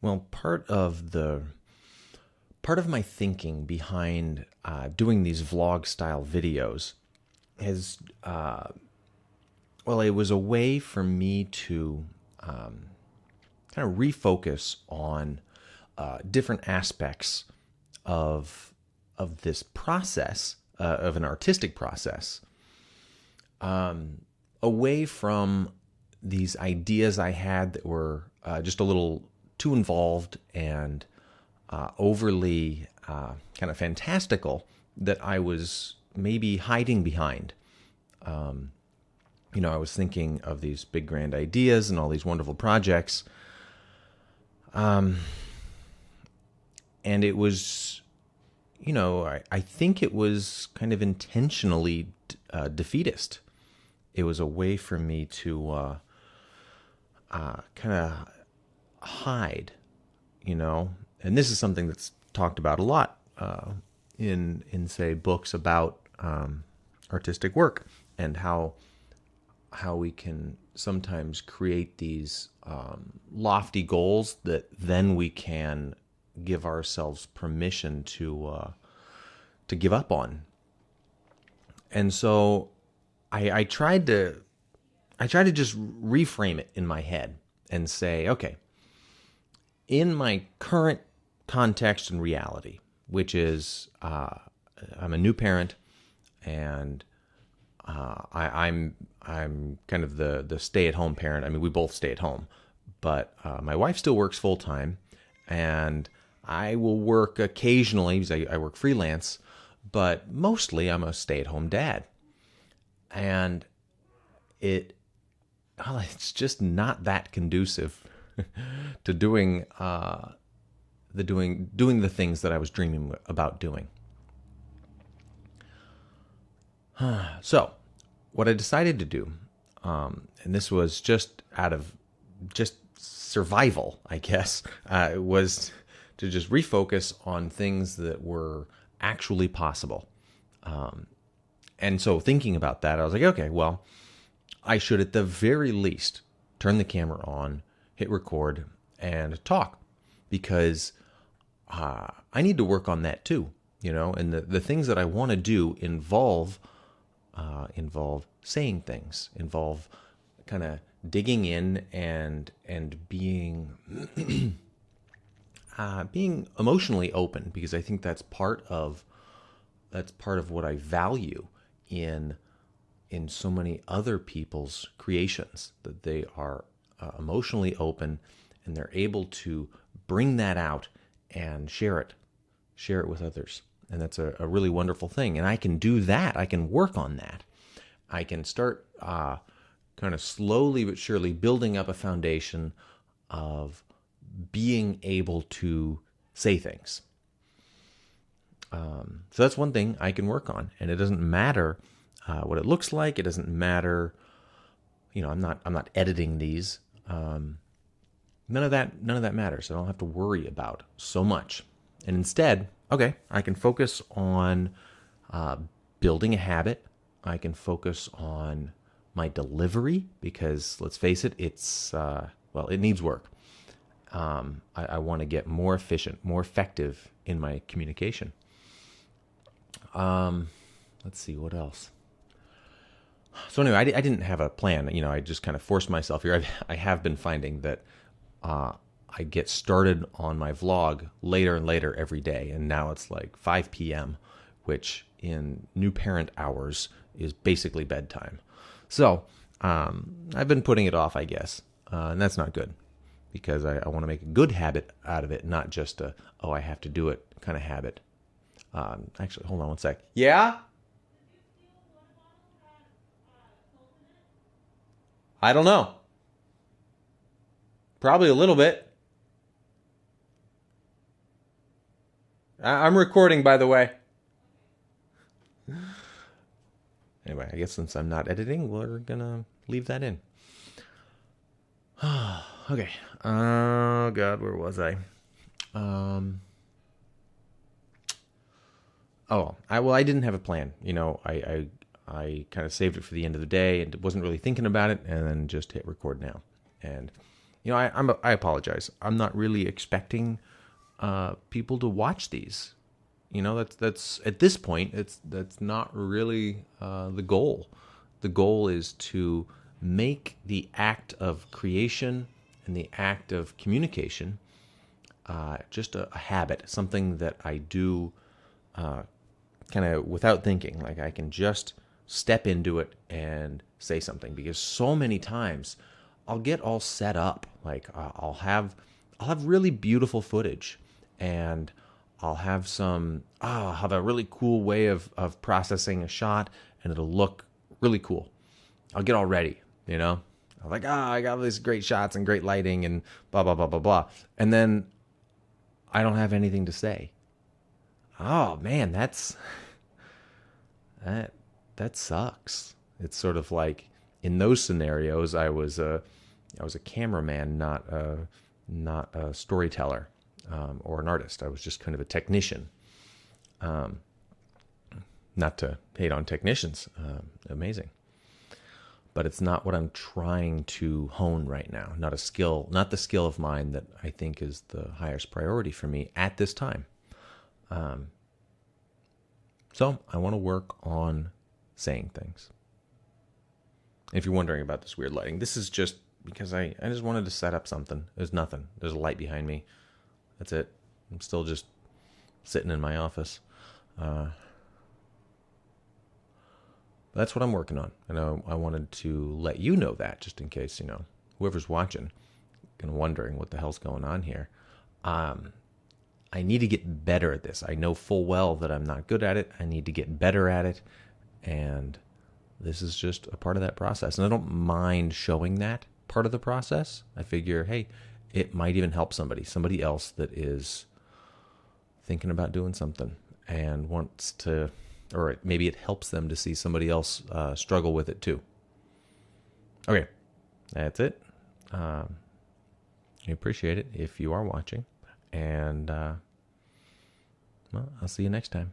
Well, part of my thinking behind doing these vlog style videos is, it was a way for me to kind of refocus on different aspects of this process, of an artistic process, away from these ideas I had that were just a little too involved and overly kind of fantastical, that I was maybe hiding behind. I was thinking of these big grand ideas and all these wonderful projects. And it was, I think it was kind of intentionally defeatist. It was a way for me to kind of hide, and this is something that's talked about a lot in say books about artistic work, and how we can sometimes create these lofty goals that then we can give ourselves permission to give up on. And so I tried to just reframe it in my head and say, okay, in my current context and reality, which is I'm a new parent, and I'm kind of the stay-at-home parent. I mean, we both stay at home, but my wife still works full-time, and I will work occasionally because I work freelance, but mostly I'm a stay-at-home dad. And it's just not that conducive to doing the things that I was dreaming about doing. So, what I decided to do, and this was just out of just survival, I guess, was to just refocus on things that were actually possible. And so thinking about that, I was like, okay, well, I should at the very least turn the camera on, hit record, and talk, because I need to work on that too, and the things that I want to do involve saying things, involve kind of digging in and being being emotionally open, because I think that's part of what I value in so many other people's creations, that they are emotionally open and they're able to bring that out and share it with others. And that's a really wonderful thing. And I can do that. I can work on that. I can start kind of slowly but surely building up a foundation of being able to say things. So that's one thing I can work on, and it doesn't matter what it looks like. It doesn't matter, I'm not editing these. None of that matters. I don't have to worry about so much. And instead, okay, I can focus on building a habit. I can focus on my delivery, because let's face it, it's it needs work. I want to get more efficient, more effective in my communication. Let's see, what else? So anyway, I didn't have a plan. I just kind of forced myself here. I have been finding that I get started on my vlog later and later every day, and now it's like 5 p.m., which in new parent hours is basically bedtime. So I've been putting it off, I guess, and that's not good, because I want to make a good habit out of it, not just I have to do it kind of habit. Actually, hold on one sec. Yeah? I don't know. Probably a little bit. I'm recording, by the way. Anyway, I guess since I'm not editing, we're gonna leave that in. Okay. Oh, God, where was I? I didn't have a plan. I kind of saved it for the end of the day and wasn't really thinking about it, and then just hit record now. And I apologize. I'm not really expecting people to watch these. That's at this point, that's not really the goal. The goal is to make the act of creation and the act of communication just a habit, something that I do kind of without thinking. Like I can just step into it and say something, because so many times I'll get all set up. Like I'll have really beautiful footage, and I'll have I'll have a really cool way of processing a shot, and it'll look really cool. I'll get all ready, I'm like, I got all these great shots and great lighting and blah, blah, blah, blah, blah. And then I don't have anything to say. Oh man, that sucks. It's sort of like in those scenarios, I was a cameraman, not a storyteller or an artist. I was just kind of a technician. Not to hate on technicians, amazing, but it's not what I'm trying to hone right now. Not the skill of mine that I think is the highest priority for me at this time. So I want to work on saying things. If you're wondering about this weird lighting, this is just because I just wanted to set up something. There's nothing. There's a light behind me. That's it. I'm still just sitting in my office. That's what I'm working on. And I wanted to let you know that, just in case, whoever's watching and wondering what the hell's going on here. I need to get better at this. I know full well that I'm not good at it. I need to get better at it. And this is just a part of that process. And I don't mind showing that part of the process. I figure, hey, it might even help somebody else that is thinking about doing something and wants to, or maybe it helps them to see somebody else struggle with it too. Okay, that's it. I appreciate it if you are watching. And, well, I'll see you next time.